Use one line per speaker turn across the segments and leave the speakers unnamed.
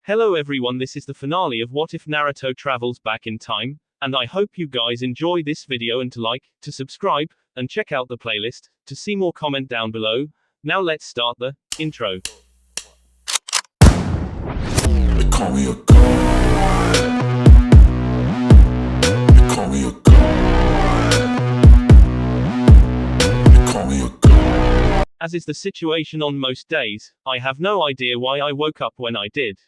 Hello everyone, this is the finale of What If Naruto Travels Back in Time, and I hope you guys enjoy this video and to like, to subscribe, and check out the playlist, to see more comment down below. Now let's start the intro.
They call me a god. They call me a god. They call me a god.
As is the situation on most days, I have no idea why I woke up when I did.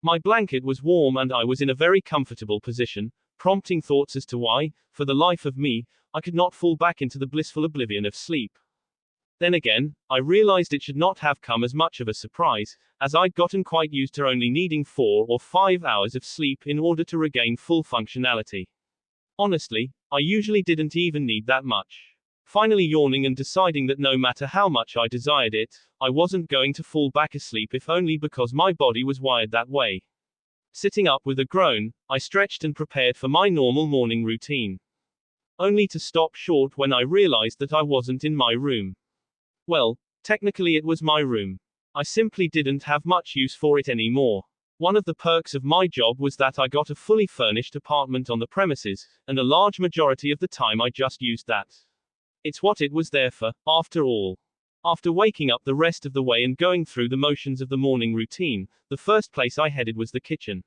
My blanket was warm and I was in a very comfortable position, prompting thoughts as to why, for the life of me, I could not fall back into the blissful oblivion of sleep. Then again, I realized it should not have come as much of a surprise, as I'd gotten quite used to only needing 4 or 5 hours of sleep in order to regain full functionality. Honestly, I usually didn't even need that much. Finally yawning and deciding that no matter how much I desired it, I wasn't going to fall back asleep if only because my body was wired that way. Sitting up with a groan, I stretched and prepared for my normal morning routine. Only to stop short when I realized that I wasn't in my room. Well, technically it was my room. I simply didn't have much use for it anymore. One of the perks of my job was that I got a fully furnished apartment on the premises, and a large majority of the time I just used that. It's what it was there for, after all. After waking up the rest of the way and going through the motions of the morning routine, the first place I headed was the kitchen.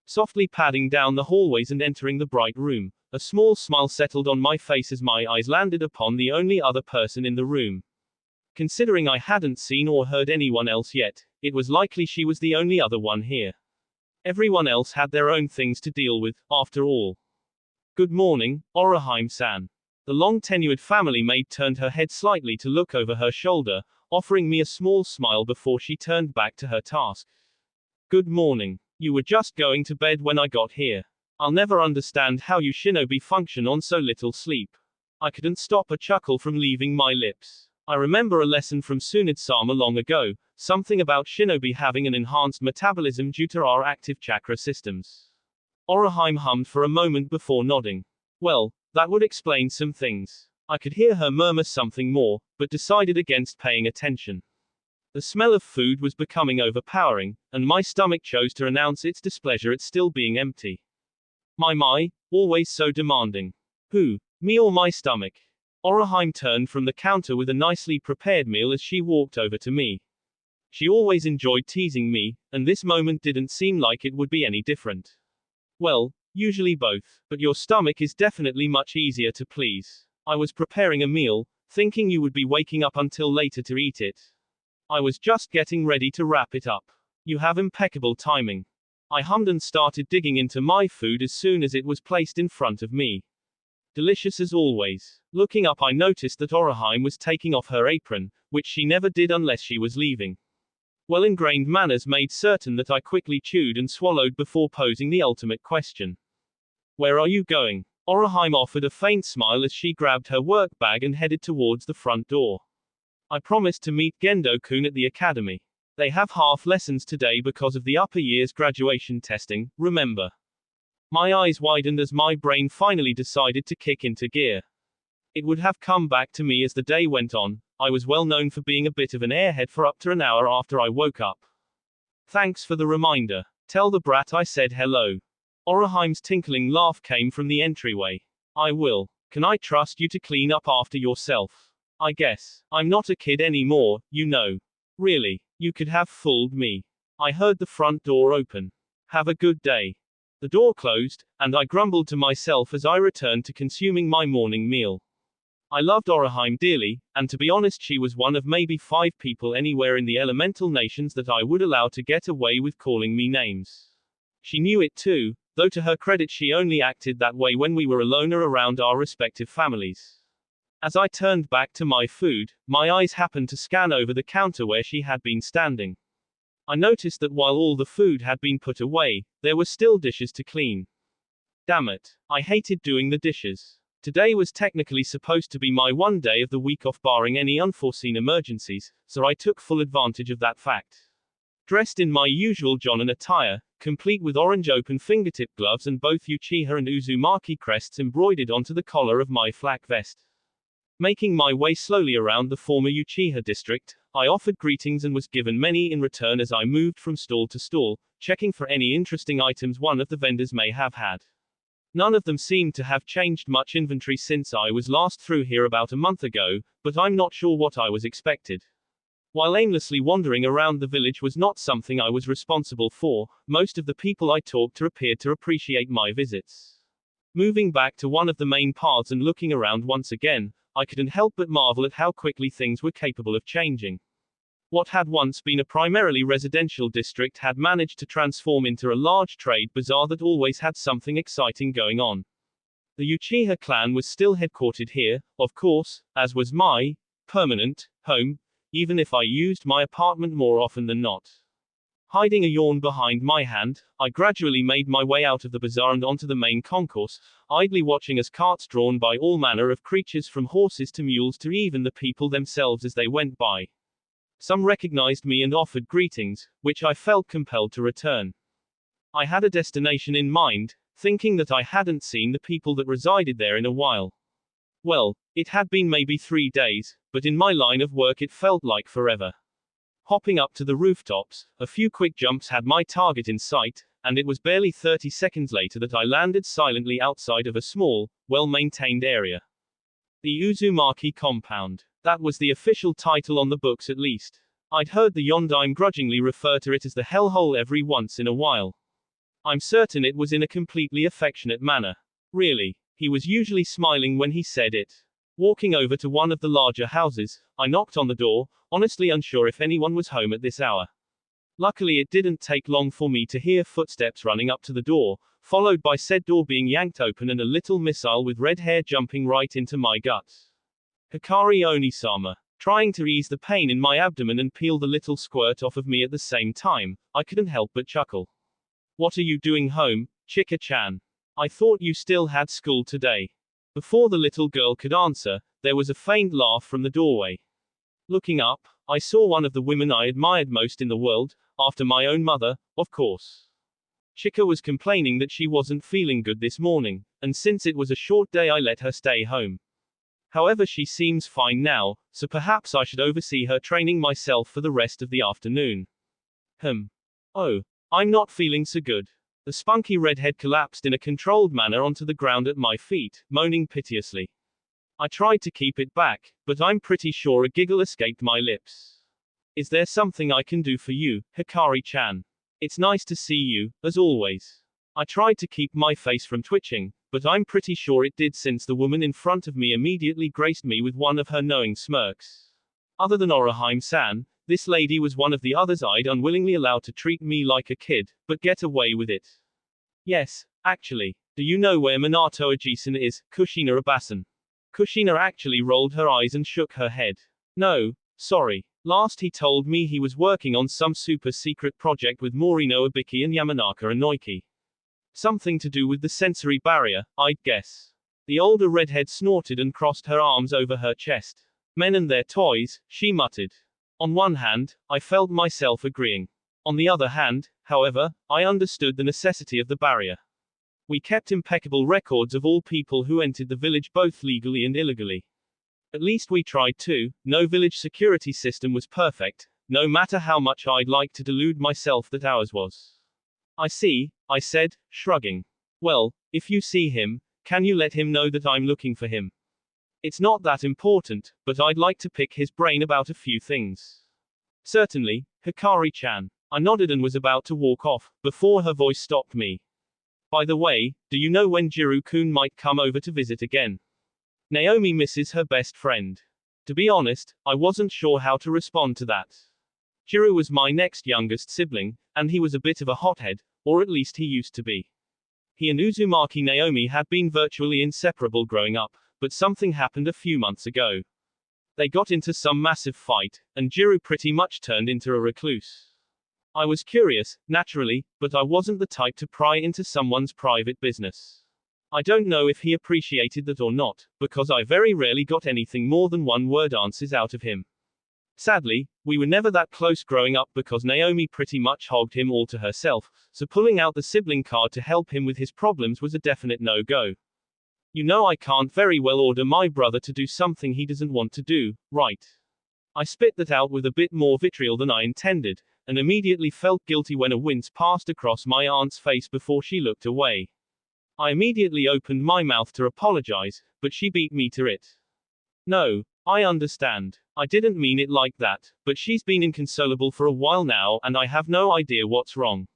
Softly padding down the hallways and entering the bright room, a small smile settled on my face as my eyes landed upon the only other person in the room. Considering I hadn't seen or heard anyone else yet, it was likely she was the only other one here. Everyone else had their own things to deal with, after all. Good morning, Orihime-san. The long-tenured family maid turned her head slightly to look over her shoulder, offering me a small smile before she turned back to her task. Good morning. You were just going to bed when I got here. I'll never understand how you shinobi function on so little sleep. I couldn't stop a chuckle from leaving my lips. I remember a lesson from Tsunade-sama long ago, something about shinobi having an enhanced metabolism due to our active chakra systems. Orihime hummed for a moment before nodding. Well, that would explain some things. I could hear her murmur something more, but decided against paying attention. The smell of food was becoming overpowering, and my stomach chose to announce its displeasure at still being empty. My, always so demanding. Who, me or my stomach? Orihime turned from the counter with a nicely prepared meal as she walked over to me. She always enjoyed teasing me, and this moment didn't seem like it would be any different. Well, usually both, but your stomach is definitely much easier to please. I was preparing a meal, thinking you would be waking up until later to eat it. I was just getting ready to wrap it up. You have impeccable timing. I hummed and started digging into my food as soon as it was placed in front of me. Delicious as always. Looking up I noticed that Orihime was taking off her apron, which she never did unless she was leaving. Well-ingrained manners made certain that I quickly chewed and swallowed before posing the ultimate question. Where are you going? Orihime offered a faint smile as she grabbed her work bag and headed towards the front door. I promised to meet Gendo-kun at the academy. They have half lessons today because of the upper year's graduation testing, remember? My eyes widened as my brain finally decided to kick into gear. It would have come back to me as the day went on. I was well known for being a bit of an airhead for up to an hour after I woke up. Thanks for the reminder. Tell the brat I said hello. Orihime's tinkling laugh came from the entryway. I will. Can I trust you to clean up after yourself? I guess. I'm not a kid anymore, you know. Really, you could have fooled me. I heard the front door open. Have a good day. The door closed, and I grumbled to myself as I returned to consuming my morning meal. I loved Orihime dearly, and to be honest she was one of maybe 5 people anywhere in the elemental nations that I would allow to get away with calling me names. She knew it too, though to her credit she only acted that way when we were alone or around our respective families. As I turned back to my food, my eyes happened to scan over the counter where she had been standing. I noticed that while all the food had been put away, there were still dishes to clean. Damn it. I hated doing the dishes. Today was technically supposed to be my one day of the week off barring any unforeseen emergencies, so I took full advantage of that fact. Dressed in my usual Jonin attire, complete with orange open fingertip gloves and both Uchiha and Uzumaki crests embroidered onto the collar of my flak vest. Making my way slowly around the former Uchiha district, I offered greetings and was given many in return as I moved from stall to stall, checking for any interesting items one of the vendors may have had. None of them seemed to have changed much inventory since I was last through here about a month ago, but I'm not sure what I was expected. While aimlessly wandering around the village was not something I was responsible for, most of the people I talked to appeared to appreciate my visits. Moving back to one of the main paths and looking around once again, I couldn't help but marvel at how quickly things were capable of changing. What had once been a primarily residential district had managed to transform into a large trade bazaar that always had something exciting going on. The Uchiha clan was still headquartered here, of course, as was my permanent home, even if I used my apartment more often than not. Hiding a yawn behind my hand, I gradually made my way out of the bazaar and onto the main concourse, idly watching as carts drawn by all manner of creatures from horses to mules to even the people themselves as they went by. Some recognized me and offered greetings, which I felt compelled to return. I had a destination in mind, thinking that I hadn't seen the people that resided there in a while. Well, it had been maybe 3 days, but in my line of work it felt like forever. Hopping up to the rooftops, a few quick jumps had my target in sight, and it was barely 30 seconds later that I landed silently outside of a small, well-maintained area. The Uzumaki compound. That was the official title on the books at least. I'd heard the Yondaime grudgingly refer to it as the hellhole every once in a while. I'm certain it was in a completely affectionate manner. Really. He was usually smiling when he said it. Walking over to one of the larger houses, I knocked on the door, honestly unsure if anyone was home at this hour. Luckily it didn't take long for me to hear footsteps running up to the door, followed by said door being yanked open and a little missile with red hair jumping right into my guts. Hikari Onisama. Trying to ease the pain in my abdomen and peel the little squirt off of me at the same time, I couldn't help but chuckle. What are you doing home, Chika-chan? I thought you still had school today. Before the little girl could answer, there was a faint laugh from the doorway. Looking up, I saw one of the women I admired most in the world, after my own mother, of course. Chika was complaining that she wasn't feeling good this morning, and since it was a short day I let her stay home. However, she seems fine now, so perhaps I should oversee her training myself for the rest of the afternoon. Oh, I'm not feeling so good. The spunky redhead collapsed in a controlled manner onto the ground at my feet, moaning piteously. I tried to keep it back, but I'm pretty sure a giggle escaped my lips. Is there something I can do for you, Hikari-chan? It's nice to see you, as always. I tried to keep my face from twitching, but I'm pretty sure it did since the woman in front of me immediately graced me with one of her knowing smirks. Other than Orihime-san, this lady was one of the others I'd unwillingly allowed to treat me like a kid, but get away with it. Yes, actually. Do you know where Minato Ajisan is, Kushina Abasan? Kushina actually rolled her eyes and shook her head. No, sorry. Last he told me he was working on some super secret project with Morino Ibiki and Yamanaka Inoiki. Something to do with the sensory barrier, I'd guess. The older redhead snorted and crossed her arms over her chest. Men and their toys, she muttered. On one hand, I felt myself agreeing. On the other hand, however, I understood the necessity of the barrier. We kept impeccable records of all people who entered the village both legally and illegally. At least we tried to. No village security system was perfect, no matter how much I'd like to delude myself that ours was. I see, I said, shrugging. Well, if you see him, can you let him know that I'm looking for him? It's not that important, but I'd like to pick his brain about a few things. Certainly, Hikari-chan. I nodded and was about to walk off, before her voice stopped me. By the way, do you know when Jiro-kun might come over to visit again? Naomi misses her best friend. To be honest, I wasn't sure how to respond to that. Jiro was my next youngest sibling, and he was a bit of a hothead, or at least he used to be. He and Uzumaki Naomi had been virtually inseparable growing up, but something happened a few months ago. They got into some massive fight, and Jiro pretty much turned into a recluse. I was curious, naturally, but I wasn't the type to pry into someone's private business. I don't know if he appreciated that or not, because I very rarely got anything more than one-word answers out of him. Sadly, we were never that close growing up because Naomi pretty much hogged him all to herself, so pulling out the sibling card to help him with his problems was a definite no-go. You know I can't very well order my brother to do something he doesn't want to do, right? I spit that out with a bit more vitriol than I intended, and immediately felt guilty when a wince passed across my aunt's face before she looked away. I immediately opened my mouth to apologize, but she beat me to it. No, I understand. I didn't mean it like that, but she's been inconsolable for a while now and I have no idea what's wrong.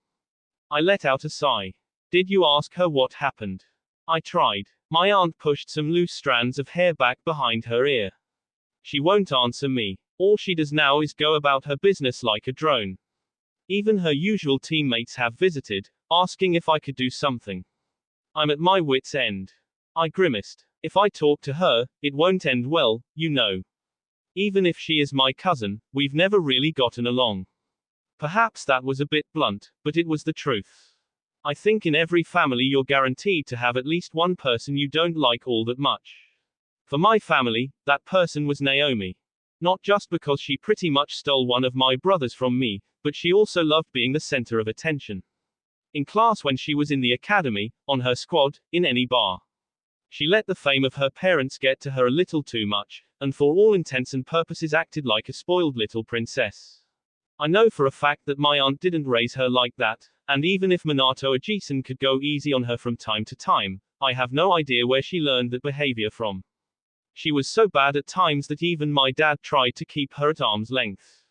I let out a sigh. Did you ask her what happened? I tried. My aunt pushed some loose strands of hair back behind her ear. She won't answer me. All she does now is go about her business like a drone. Even her usual teammates have visited, asking if I could do something. I'm at my wit's end. I grimaced. If I talk to her, it won't end well, you know. Even if she is my cousin, we've never really gotten along. Perhaps that was a bit blunt, but it was the truth. I think in every family you're guaranteed to have at least one person you don't like all that much. For my family, that person was Naomi. Not just because she pretty much stole one of my brothers from me, but she also loved being the center of attention. In class when she was in the academy, on her squad, in any bar. She let the fame of her parents get to her a little too much, and for all intents and purposes acted like a spoiled little princess. I know for a fact that my aunt didn't raise her like that, and even if Minato Ajisen could go easy on her from time to time, I have no idea where she learned that behavior from. She was so bad at times that even my dad tried to keep her at arm's length.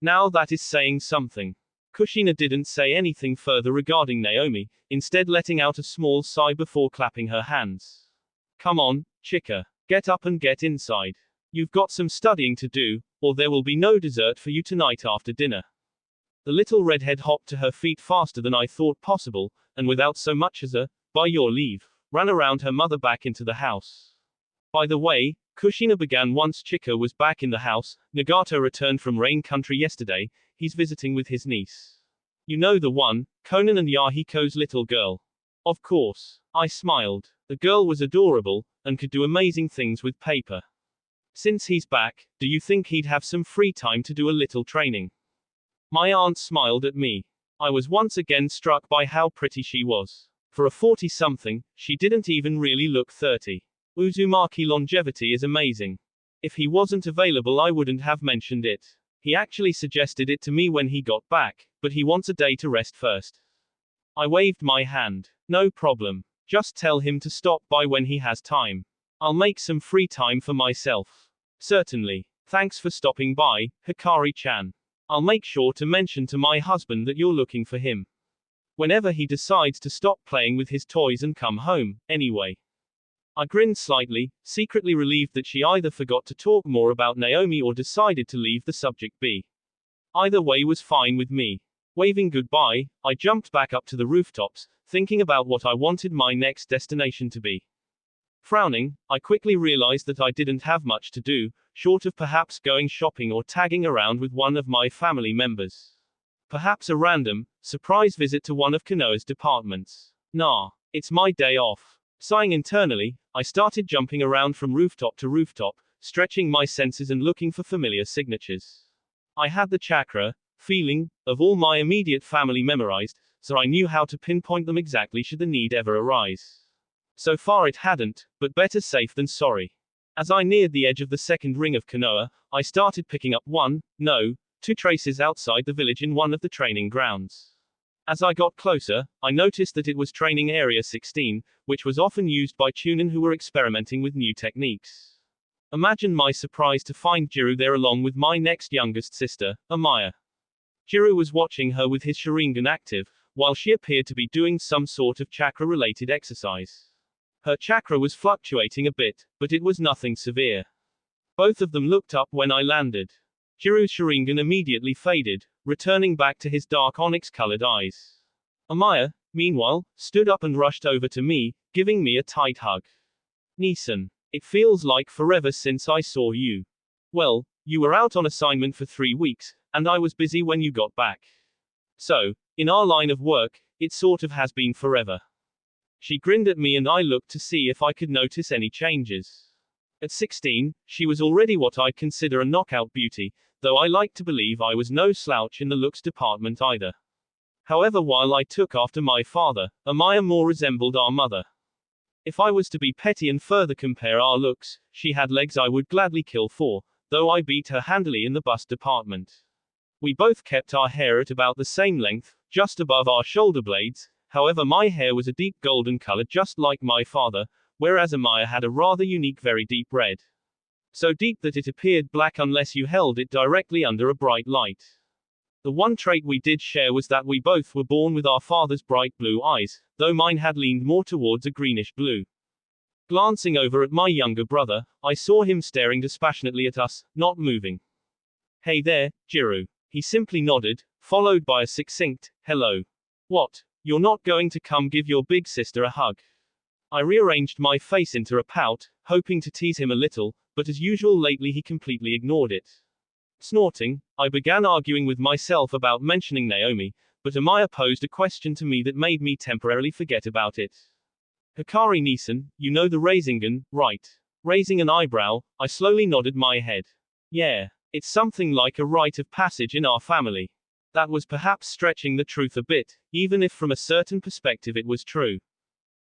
Now that is saying something. Kushina didn't say anything further regarding Naomi, instead letting out a small sigh before clapping her hands. Come on, Chika. Get up and get inside. You've got some studying to do, or there will be no dessert for you tonight after dinner. The little redhead hopped to her feet faster than I thought possible, and without so much as a, by your leave, ran around her mother back into the house. By the way, Kushina began once Chika was back in the house. Nagato returned from Rain Country yesterday, he's visiting with his niece. You know the one, Conan and Yahiko's little girl. Of course. I smiled. The girl was adorable, and could do amazing things with paper. Since he's back, do you think he'd have some free time to do a little training? My aunt smiled at me. I was once again struck by how pretty she was. For a 40-something, she didn't even really look 30. Uzumaki longevity is amazing. If he wasn't available I wouldn't have mentioned it. He actually suggested it to me when he got back, but he wants a day to rest first. I waved my hand. No problem. Just tell him to stop by when he has time. I'll make some free time for myself. Certainly. Thanks for stopping by, Hikari-chan. I'll make sure to mention to my husband that you're looking for him. Whenever he decides to stop playing with his toys and come home, anyway. I grinned slightly, secretly relieved that she either forgot to talk more about Naomi or decided to leave the subject be. Either way was fine with me. Waving goodbye, I jumped back up to the rooftops, thinking about what I wanted my next destination to be. Frowning, I quickly realized that I didn't have much to do, short of perhaps going shopping or tagging around with one of my family members. Perhaps a random, surprise visit to one of Konoha's departments. Nah, it's my day off. Sighing internally, I started jumping around from rooftop to rooftop, stretching my senses and looking for familiar signatures. I had the chakra feeling of all my immediate family memorized, so I knew how to pinpoint them exactly should the need ever arise. So far it hadn't, but better safe than sorry. As I neared the edge of the second ring of Konoha, I started picking up two traces outside the village in one of the training grounds. As I got closer, I noticed that it was Training Area 16, which was often used by Chunin who were experimenting with new techniques. Imagine my surprise to find Jiru there along with my next youngest sister, Amaya. Jiru was watching her with his Sharingan active, while she appeared to be doing some sort of chakra-related exercise. Her chakra was fluctuating a bit, but it was nothing severe. Both of them looked up when I landed. Jiru's Sharingan immediately faded, returning back to his dark onyx-colored eyes. Amaya, meanwhile, stood up and rushed over to me, giving me a tight hug. Nissan, it feels like forever since I saw you. Well, you were out on assignment for 3 weeks, and I was busy when you got back. So, in our line of work, it sort of has been forever. She grinned at me and I looked to see if I could notice any changes. At 16, she was already what I'd consider a knockout beauty, though I like to believe I was no slouch in the looks department either. However, while I took after my father, Amaya more resembled our mother. If I was to be petty and further compare our looks, she had legs I would gladly kill for, though I beat her handily in the bust department. We both kept our hair at about the same length, just above our shoulder blades. However, my hair was a deep golden color just like my father, whereas Amaya had a rather unique very deep red. So deep that it appeared black unless you held it directly under a bright light. The one trait we did share was that we both were born with our father's bright blue eyes, though mine had leaned more towards a greenish blue. Glancing over at my younger brother, I saw him staring dispassionately at us, not moving. "Hey there, Jiru." He simply nodded, followed by a succinct, "Hello. What? You're not going to come give your big sister a hug?" I rearranged my face into a pout, hoping to tease him a little, but as usual lately he completely ignored it. Snorting, I began arguing with myself about mentioning Naomi, but Amaya posed a question to me that made me temporarily forget about it. "Hikari Nisan, you know the Rasengan, right?" Raising an eyebrow, I slowly nodded my head. "Yeah. It's something like a rite of passage in our family." That was perhaps stretching the truth a bit, even if from a certain perspective it was true.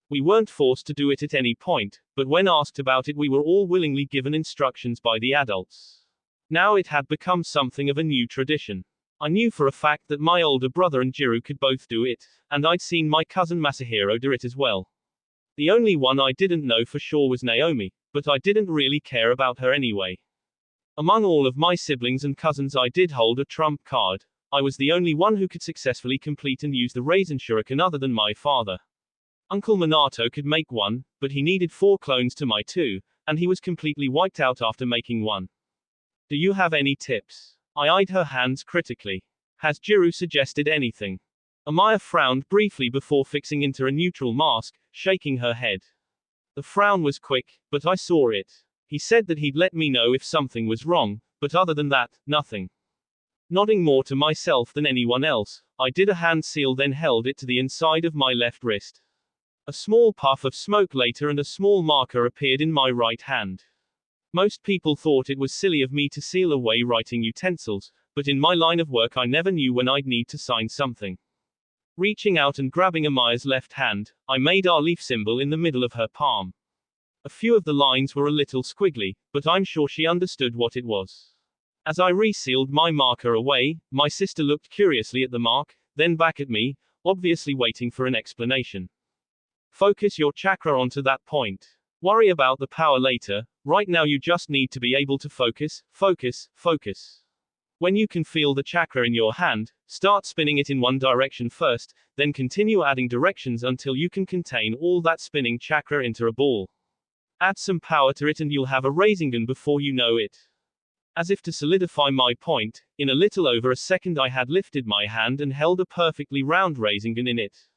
We weren't forced to do it at any point, but when asked about it we were all willingly given instructions by the adults. Now it had become something of a new tradition. I knew for a fact that my older brother and Jiru could both do it, and I'd seen my cousin Masahiro do it as well. The only one I didn't know for sure was Naomi, but I didn't really care about her anyway. Among all of my siblings and cousins I did hold a trump card. I was the only one who could successfully complete and use the Rasen Shuriken other than my father. Uncle Minato could make one, but he needed 4 clones to my 2, and he was completely wiped out after making one. "Do you have any tips?" I eyed her hands critically. "Has Jiru suggested anything?" Amaya frowned briefly before fixing into a neutral mask, shaking her head. The frown was quick, but I saw it. He said that he'd let me know if something was wrong, but other than that, nothing. Nodding more to myself than anyone else, I did a hand seal, then held it to the inside of my left wrist. A small puff of smoke later and a small marker appeared in my right hand. Most people thought it was silly of me to seal away writing utensils, but in my line of work I never knew when I'd need to sign something. Reaching out and grabbing Amaya's left hand, I made our leaf symbol in the middle of her palm. A few of the lines were a little squiggly, but I'm sure she understood what it was. As I resealed my marker away, my sister looked curiously at the mark, then back at me, obviously waiting for an explanation. "Focus your chakra onto that point. Worry about the power later, right now you just need to be able to focus, focus, focus. When you can feel the chakra in your hand, start spinning it in one direction first, then continue adding directions until you can contain all that spinning chakra into a ball. Add some power to it and you'll have a Rasengan before you know it." As if to solidify my point, in a little over a second I had lifted my hand and held a perfectly round Rasengan in it.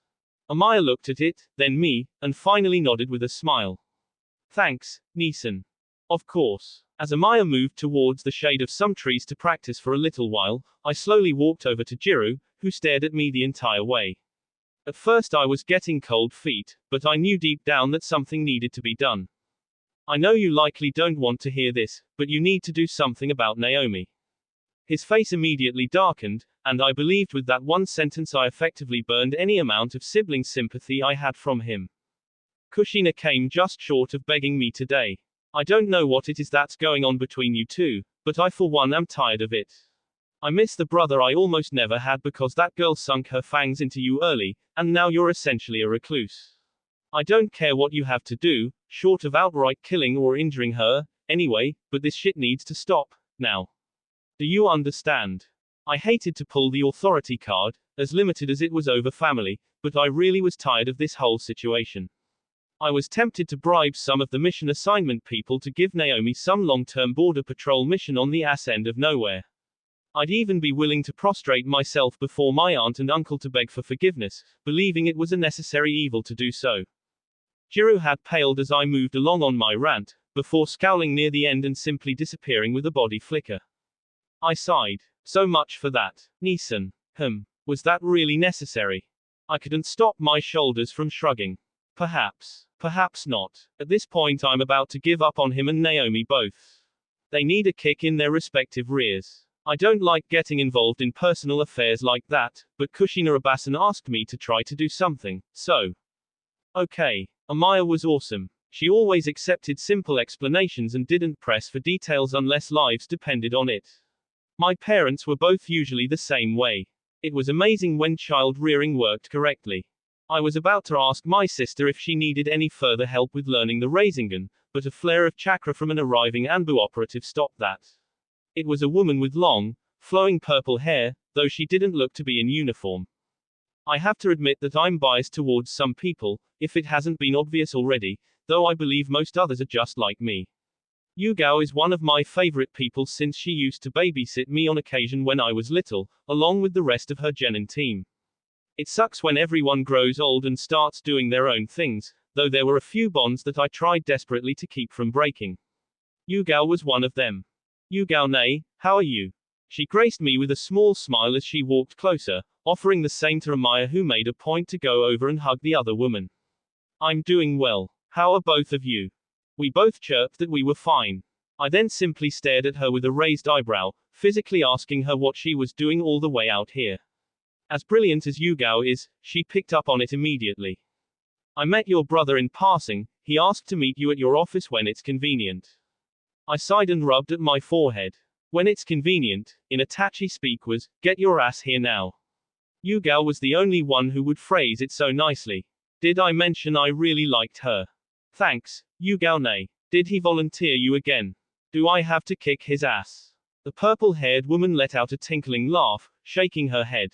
Amaya looked at it, then me, and finally nodded with a smile. "Thanks, Nisan." "Of course." As Amaya moved towards the shade of some trees to practice for a little while, I slowly walked over to Jiru, who stared at me the entire way. At first I was getting cold feet, but I knew deep down that something needed to be done. "I know you likely don't want to hear this, but you need to do something about Naomi." His face immediately darkened, and I believed with that one sentence I effectively burned any amount of sibling sympathy I had from him. Kushina came just short of begging me today. "I don't know what it is that's going on between you two, but I for one am tired of it. I miss the brother I almost never had because that girl sunk her fangs into you early, and now you're essentially a recluse. I don't care what you have to do, short of outright killing or injuring her, anyway, but this shit needs to stop, now. Do you understand?" I hated to pull the authority card, as limited as it was over family, but I really was tired of this whole situation. I was tempted to bribe some of the mission assignment people to give Naomi some long-term border patrol mission on the ass end of nowhere. I'd even be willing to prostrate myself before my aunt and uncle to beg for forgiveness, believing it was a necessary evil to do so. Jiru had paled as I moved along on my rant, before scowling near the end and simply disappearing with a body flicker. I sighed. So much for that. Nisan. Was that really necessary? I couldn't stop my shoulders from shrugging. Perhaps. Perhaps not. At this point I'm about to give up on him and Naomi both. They need a kick in their respective rears. I don't like getting involved in personal affairs like that, but Kushina Abasan asked me to try to do something, so. Okay. Amaya was awesome. She always accepted simple explanations and didn't press for details unless lives depended on it. My parents were both usually the same way. It was amazing when child rearing worked correctly. I was about to ask my sister if she needed any further help with learning the Rasengan, but a flare of chakra from an arriving Anbu operative stopped that. It was a woman with long, flowing purple hair, though she didn't look to be in uniform. I have to admit that I'm biased towards some people, if it hasn't been obvious already, though I believe most others are just like me. Yugao is one of my favorite people since she used to babysit me on occasion when I was little, along with the rest of her genin team. It sucks when everyone grows old and starts doing their own things, though there were a few bonds that I tried desperately to keep from breaking. Yugao was one of them. Yugao ne, how are you? She graced me with a small smile as she walked closer, offering the same to Amaya, who made a point to go over and hug the other woman. I'm doing well. How are both of you? We both chirped that we were fine. I then simply stared at her with a raised eyebrow, physically asking her what she was doing all the way out here. As brilliant as Yugao is, she picked up on it immediately. I met your brother in passing, he asked to meet you at your office when it's convenient. I sighed and rubbed at my forehead. When it's convenient, in Itachi speak was, get your ass here now. Yugao was the only one who would phrase it so nicely. Did I mention I really liked her? Thanks, Yugao ne. Did he volunteer you again? Do I have to kick his ass? The purple-haired woman let out a tinkling laugh, shaking her head.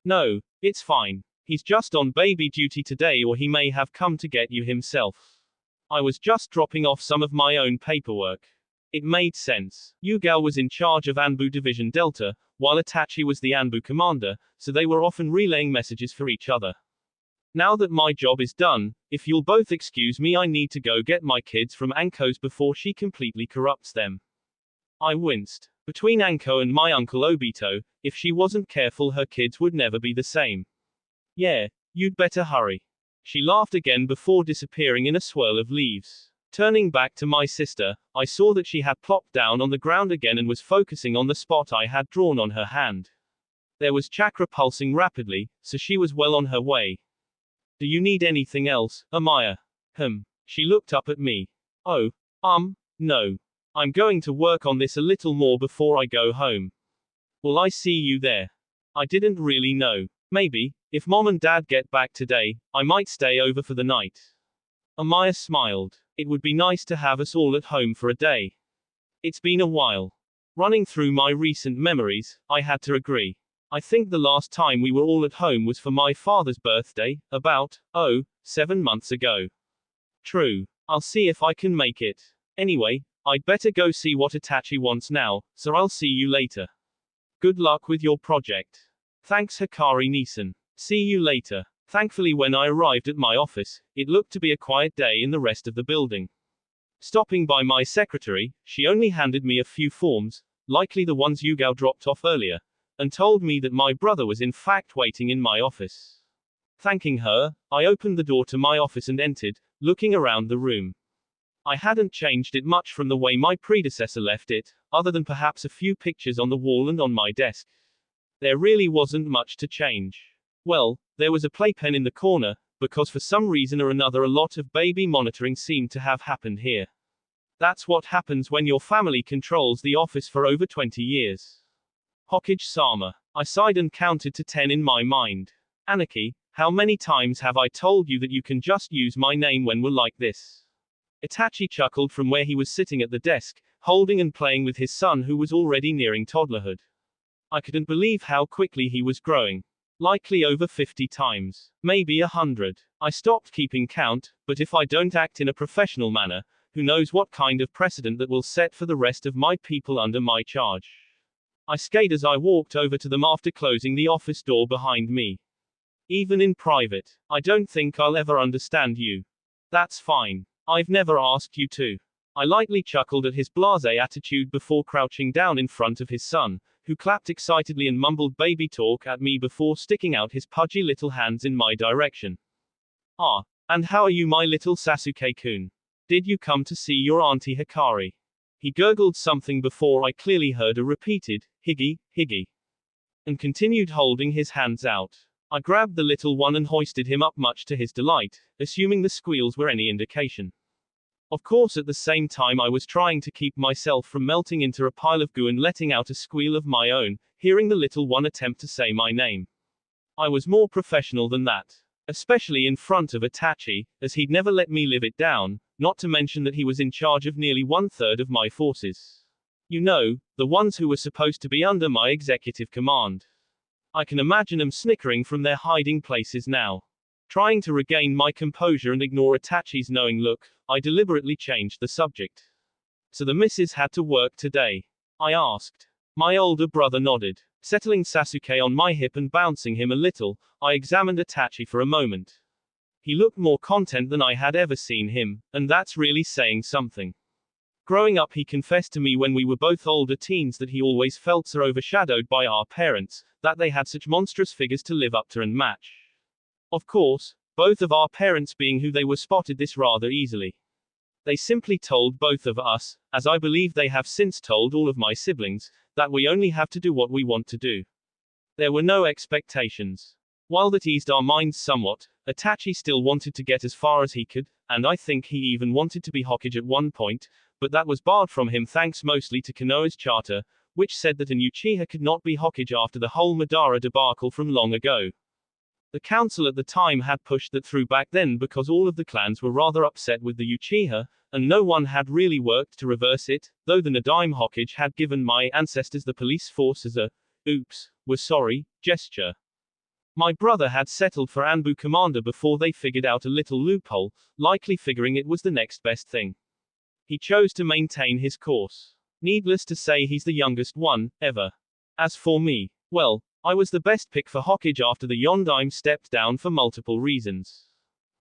No, it's fine. He's just on baby duty today, or he may have come to get you himself. I was just dropping off some of my own paperwork. It made sense. Yugao was in charge of Anbu Division Delta, while Itachi was the Anbu commander, so they were often relaying messages for each other. Now that my job is done, if you'll both excuse me, I need to go get my kids from Anko's before she completely corrupts them. I winced. Between Anko and my uncle Obito, if she wasn't careful, her kids would never be the same. Yeah, you'd better hurry. She laughed again before disappearing in a swirl of leaves. Turning back to my sister, I saw that she had plopped down on the ground again and was focusing on the spot I had drawn on her hand. There was chakra pulsing rapidly, so she was well on her way. Do you need anything else, Amaya? She looked up at me. Oh, no. I'm going to work on this a little more before I go home. Will I see you there? I didn't really know. Maybe, if Mom and Dad get back today, I might stay over for the night. Amaya smiled. It would be nice to have us all at home for a day. It's been a while. Running through my recent memories, I had to agree. I think the last time we were all at home was for my father's birthday, about, 7 months ago. True. I'll see if I can make it. Anyway, I'd better go see what Itachi wants now, so I'll see you later. Good luck with your project. Thanks, Hikari-Nisan. See you later. Thankfully, when I arrived at my office, it looked to be a quiet day in the rest of the building. Stopping by my secretary, she only handed me a few forms, likely the ones Yugao dropped off earlier, and told me that my brother was in fact waiting in my office. Thanking her, I opened the door to my office and entered, looking around the room. I hadn't changed it much from the way my predecessor left it, other than perhaps a few pictures on the wall and on my desk. There really wasn't much to change. Well, there was a playpen in the corner, because for some reason or another a lot of baby monitoring seemed to have happened here. That's what happens when your family controls the office for over 20 years. Hokage-sama. I sighed and counted to 10 in my mind. Anarchy, how many times have I told you that you can just use my name when we're like this? Itachi chuckled from where he was sitting at the desk, holding and playing with his son who was already nearing toddlerhood. I couldn't believe how quickly he was growing. Likely over 50 times. Maybe 100. I stopped keeping count, but if I don't act in a professional manner, who knows what kind of precedent that will set for the rest of my people under my charge. I skayed as I walked over to them after closing the office door behind me. Even in private, I don't think I'll ever understand you. That's fine. I've never asked you to. I lightly chuckled at his blasé attitude before crouching down in front of his son, who clapped excitedly and mumbled baby talk at me before sticking out his pudgy little hands in my direction. Ah, and how are you, my little Sasuke-kun? Did you come to see your auntie Hikari? He gurgled something before I clearly heard a repeated, higgy, higgy, and continued holding his hands out. I grabbed the little one and hoisted him up much to his delight, assuming the squeals were any indication. Of course, at the same time, I was trying to keep myself from melting into a pile of goo and letting out a squeal of my own, hearing the little one attempt to say my name. I was more professional than that. Especially in front of Itachi, as he'd never let me live it down, not to mention that he was in charge of nearly 1/3 of my forces. You know, the ones who were supposed to be under my executive command. I can imagine them snickering from their hiding places now. Trying to regain my composure and ignore Itachi's knowing look, I deliberately changed the subject. So the missus had to work today? I asked. My older brother nodded. Settling Sasuke on my hip and bouncing him a little, I examined Itachi for a moment. He looked more content than I had ever seen him, and that's really saying something. Growing up, he confessed to me when we were both older teens that he always felt so overshadowed by our parents, that they had such monstrous figures to live up to and match. Of course, both of our parents being who they were spotted this rather easily. They simply told both of us, as I believe they have since told all of my siblings, that we only have to do what we want to do. There were no expectations. While that eased our minds somewhat, Itachi still wanted to get as far as he could, and I think he even wanted to be Hokage at one point, but that was barred from him thanks mostly to Konoha's charter, which said that an Uchiha could not be Hokage after the whole Madara debacle from long ago. The council at the time had pushed that through back then because all of the clans were rather upset with the Uchiha, and no one had really worked to reverse it, though the Nadaime Hokage had given my ancestors the police force as a, oops, we're sorry, gesture. My brother had settled for Anbu commander before they figured out a little loophole, likely figuring it was the next best thing. He chose to maintain his course. Needless to say, he's the youngest one, ever. As for me, well, I was the best pick for Hokage after the Yondaime stepped down for multiple reasons.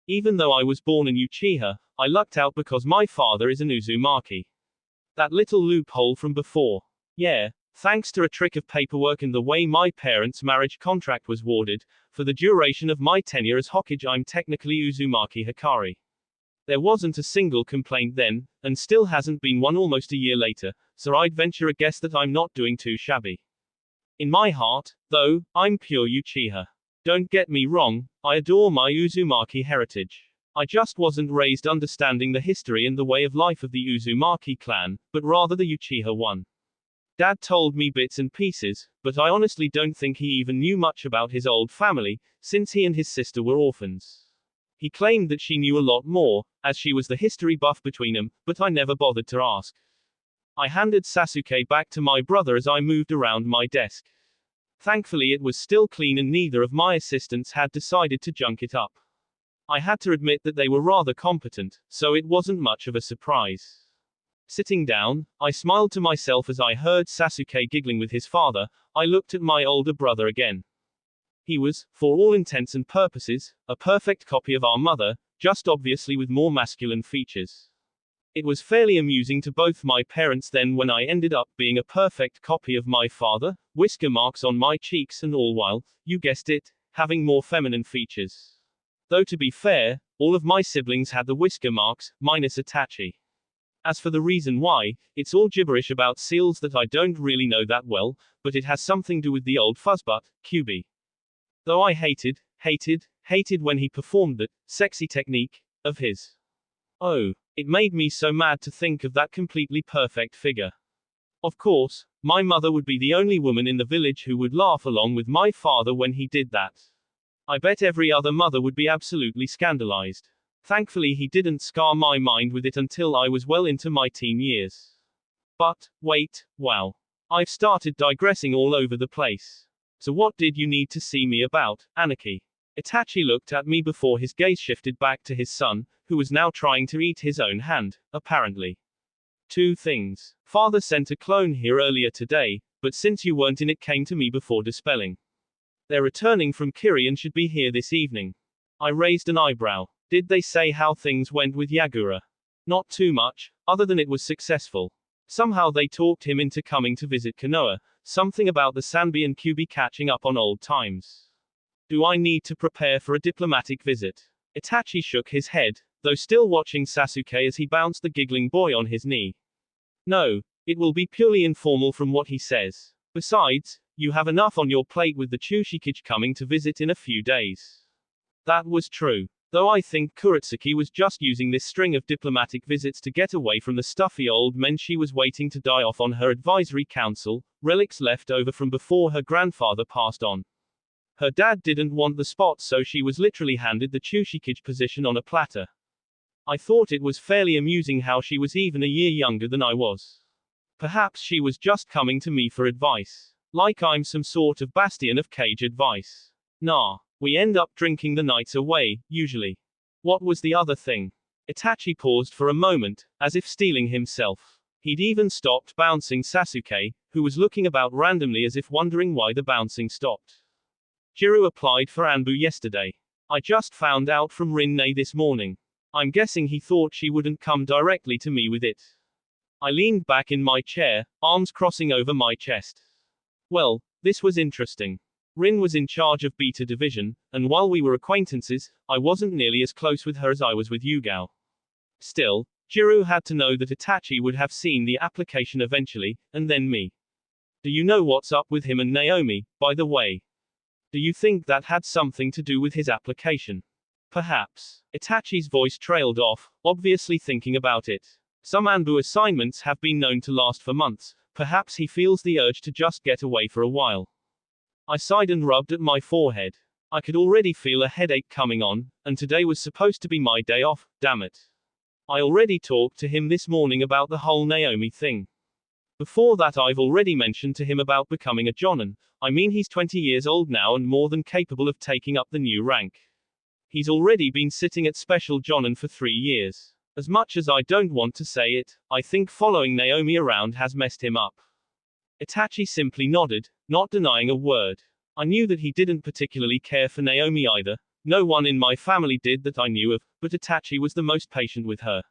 Even though I was born an Uchiha, I lucked out because my father is an Uzumaki. That little loophole from before. Yeah, thanks to a trick of paperwork and the way my parents' marriage contract was worded, for the duration of my tenure as Hokage I'm technically Uzumaki Hikari. There wasn't a single complaint then, and still hasn't been one almost a year later, so I'd venture a guess that I'm not doing too shabby. In my heart, though, I'm pure Uchiha. Don't get me wrong, I adore my Uzumaki heritage. I just wasn't raised understanding the history and the way of life of the Uzumaki clan, but rather the Uchiha one. Dad told me bits and pieces, but I honestly don't think he even knew much about his old family, since he and his sister were orphans. He claimed that she knew a lot more, as she was the history buff between them, but I never bothered to ask. I handed Sasuke back to my brother as I moved around my desk. Thankfully it was still clean and neither of my assistants had decided to junk it up. I had to admit that they were rather competent, so it wasn't much of a surprise. Sitting down, I smiled to myself as I heard Sasuke giggling with his father. I looked at my older brother again. He was, for all intents and purposes, a perfect copy of our mother, just obviously with more masculine features. It was fairly amusing to both my parents then when I ended up being a perfect copy of my father, whisker marks on my cheeks and all while, you guessed it, having more feminine features. Though to be fair, all of my siblings had the whisker marks, minus Itachi. As for the reason why, it's all gibberish about seals that I don't really know that well, but it has something to do with the old fuzzbutt, QB. Though I hated when he performed that sexy technique of his. Oh, it made me so mad to think of that completely perfect figure. Of course, my mother would be the only woman in the village who would laugh along with my father when he did that. I bet every other mother would be absolutely scandalized. Thankfully he didn't scar my mind with it until I was well into my teen years. But, wait, wow. I've started digressing all over the place. So what did you need to see me about, Anarchy? Itachi looked at me before his gaze shifted back to his son, who was now trying to eat his own hand, apparently. Two things. Father sent a clone here earlier today, but since you weren't in it came to me before dispelling. They're returning from Kiri and should be here this evening. I raised an eyebrow. Did they say how things went with Yagura? Not too much, other than it was successful. Somehow they talked him into coming to visit Konoha, something about the Sanbi and Kyubi catching up on old times. Do I need to prepare for a diplomatic visit? Itachi shook his head, though still watching Sasuke as he bounced the giggling boy on his knee. No, it will be purely informal from what he says. Besides, you have enough on your plate with the Chushikage coming to visit in a few days. That was true. Though I think Kurotsuki was just using this string of diplomatic visits to get away from the stuffy old men she was waiting to die off on her advisory council, relics left over from before her grandfather passed on. Her dad didn't want the spot, so she was literally handed the Chushikage position on a platter. I thought it was fairly amusing how she was even a year younger than I was. Perhaps she was just coming to me for advice. Like I'm some sort of bastion of Cage advice. Nah. We end up drinking the nights away, usually. What was the other thing? Itachi paused for a moment, as if steeling himself. He'd even stopped bouncing Sasuke, who was looking about randomly as if wondering why the bouncing stopped. Jiro applied for Anbu yesterday. I just found out from Rin-ne this morning. I'm guessing he thought she wouldn't come directly to me with it. I leaned back in my chair, arms crossing over my chest. Well, this was interesting. Rin was in charge of Beta Division, and while we were acquaintances, I wasn't nearly as close with her as I was with Yugao. Still, Jiro had to know that Itachi would have seen the application eventually, and then me. Do you know what's up with him and Naomi, by the way? Do you think that had something to do with his application? Perhaps. Itachi's voice trailed off, obviously thinking about it. Some Anbu assignments have been known to last for months, perhaps he feels the urge to just get away for a while. I sighed and rubbed at my forehead. I could already feel a headache coming on, and today was supposed to be my day off, damn it. I already talked to him this morning about the whole Naomi thing. Before that I've already mentioned to him about becoming a jonin. I mean he's 20 years old now and more than capable of taking up the new rank. He's already been sitting at special jonin for 3 years. As much as I don't want to say it, I think following Naomi around has messed him up. Itachi simply nodded, not denying a word. I knew that he didn't particularly care for Naomi either. No one in my family did that I knew of, but Itachi was the most patient with her.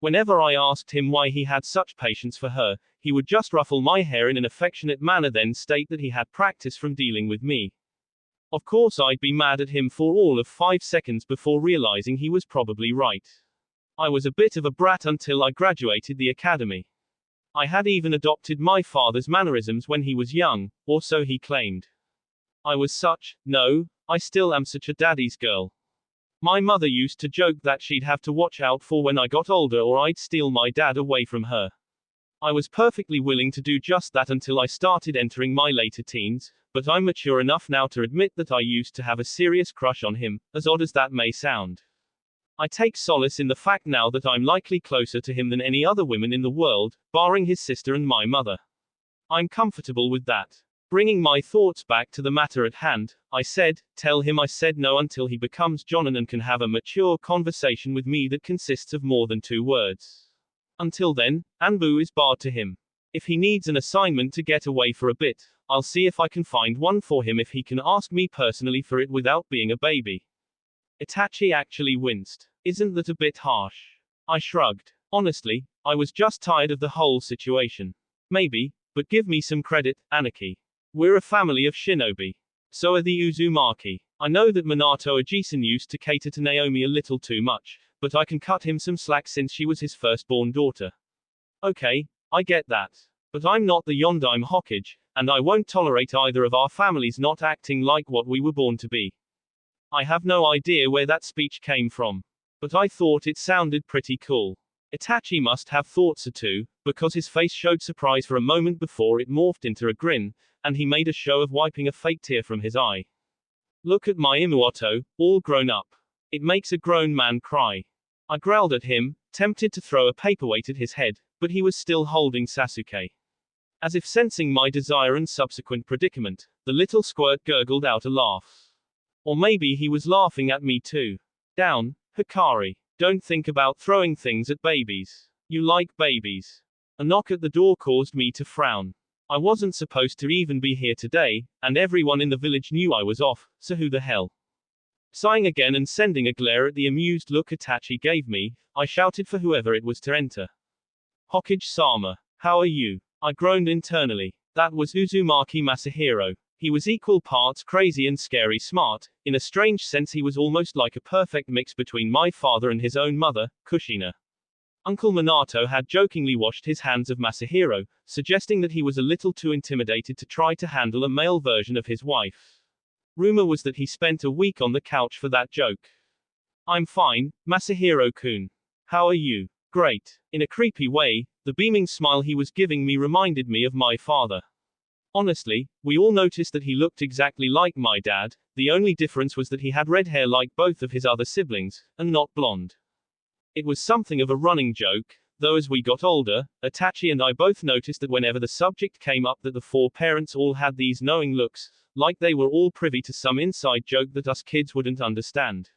Whenever I asked him why he had such patience for her, he would just ruffle my hair in an affectionate manner, then state that he had practice from dealing with me. Of course I'd be mad at him for all of 5 seconds before realizing he was probably right. I was a bit of a brat until I graduated the academy. I had even adopted my father's mannerisms when he was young, or so he claimed. I still am such a daddy's girl. My mother used to joke that she'd have to watch out for when I got older or I'd steal my dad away from her. I was perfectly willing to do just that until I started entering my later teens, but I'm mature enough now to admit that I used to have a serious crush on him, as odd as that may sound. I take solace in the fact now that I'm likely closer to him than any other women in the world, barring his sister and my mother. I'm comfortable with that. Bringing my thoughts back to the matter at hand, I said, tell him I said no until he becomes jonin and can have a mature conversation with me that consists of more than 2 words. Until then, Anbu is barred to him. If he needs an assignment to get away for a bit, I'll see if I can find one for him if he can ask me personally for it without being a baby. Itachi actually winced. Isn't that a bit harsh? I shrugged. Honestly, I was just tired of the whole situation. Maybe, but give me some credit, Anarchy. We're a family of shinobi. So are the Uzumaki. I know that Minato Ojisan used to cater to Naomi a little too much, but I can cut him some slack since she was his firstborn daughter. Okay, I get that. But I'm not the Yondaime Hokage, and I won't tolerate either of our families not acting like what we were born to be. I have no idea where that speech came from. But I thought it sounded pretty cool. Itachi must have thought so too, because his face showed surprise for a moment before it morphed into a grin, and he made a show of wiping a fake tear from his eye. Look at my Imuoto, all grown up. It makes a grown man cry. I growled at him, tempted to throw a paperweight at his head, but he was still holding Sasuke. As if sensing my desire and subsequent predicament, the little squirt gurgled out a laugh. Or maybe he was laughing at me too. Down, Hikari. Don't think about throwing things at babies. You like babies. A knock at the door caused me to frown. I wasn't supposed to even be here today, and everyone in the village knew I was off, so who the hell? Sighing again and sending a glare at the amused look Itachi gave me, I shouted for whoever it was to enter. Hokage-sama, how are you? I groaned internally. That was Uzumaki Masahiro. He was equal parts crazy and scary smart. In a strange sense he was almost like a perfect mix between my father and his own mother, Kushina. Uncle Minato had jokingly washed his hands of Masahiro, suggesting that he was a little too intimidated to try to handle a male version of his wife. Rumor was that he spent a week on the couch for that joke. I'm fine, Masahiro-kun. How are you? Great. In a creepy way, the beaming smile he was giving me reminded me of my father. Honestly, we all noticed that he looked exactly like my dad, the only difference was that he had red hair like both of his other siblings, and not blonde. It was something of a running joke, though as we got older, Itachi and I both noticed that whenever the subject came up that the four parents all had these knowing looks, like they were all privy to some inside joke that us kids wouldn't understand.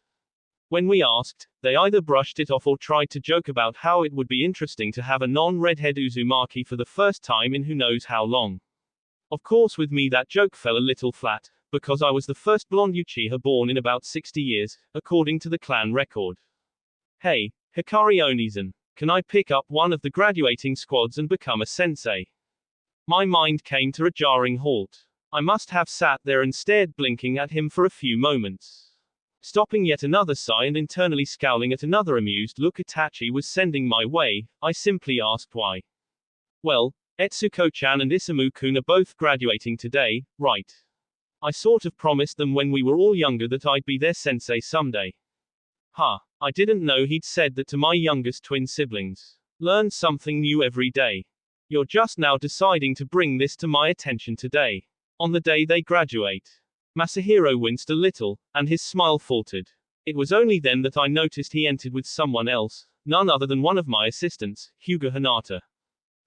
When we asked, they either brushed it off or tried to joke about how it would be interesting to have a non-redhead Uzumaki for the first time in who knows how long. Of course with me that joke fell a little flat, because I was the first blonde Uchiha born in about 60 years, according to the clan record. Hey, Hikari Onizen, can I pick up one of the graduating squads and become a sensei? My mind came to a jarring halt. I must have sat there and stared blinking at him for a few moments. Stopping yet another sigh and internally scowling at another amused look Itachi was sending my way, I simply asked why. Well, Etsuko-chan and Isamu-kun are both graduating today, right? I sort of promised them when we were all younger that I'd be their sensei someday. Huh, I didn't know he'd said that to my youngest twin siblings. Learn something new every day. You're just now deciding to bring this to my attention today. On the day they graduate. Masahiro winced a little, and his smile faltered. It was only then that I noticed he entered with someone else, none other than one of my assistants, Hyuga Hinata.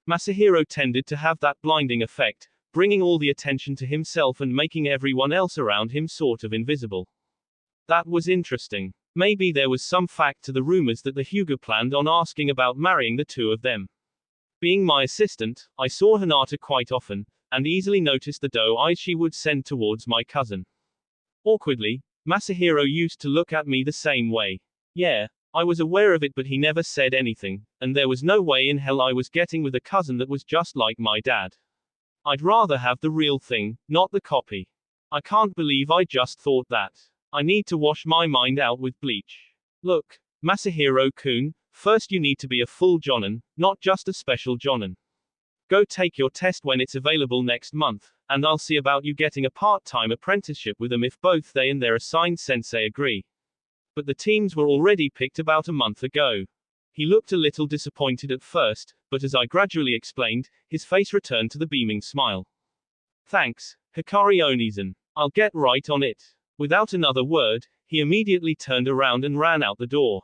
Masahiro tended to have that blinding effect, bringing all the attention to himself and making everyone else around him sort of invisible. That was interesting. Maybe there was some fact to the rumors that the Hyuga planned on asking about marrying the two of them. Being my assistant, I saw Hinata quite often, and easily noticed the doe eyes she would send towards my cousin. Awkwardly, Masahiro used to look at me the same way. Yeah, I was aware of it but he never said anything, and there was no way in hell I was getting with a cousin that was just like my dad. I'd rather have the real thing, not the copy. I can't believe I just thought that. I need to wash my mind out with bleach. Look, Masahiro-kun, first you need to be a full jonin, not just a special jonin. Go take your test when it's available next month, and I'll see about you getting a part-time apprenticeship with them if both they and their assigned sensei agree. But the teams were already picked about a month ago. He looked a little disappointed at first, but as I gradually explained, his face returned to the beaming smile. Thanks, Hikari Onizen. I'll get right on it. Without another word, he immediately turned around and ran out the door.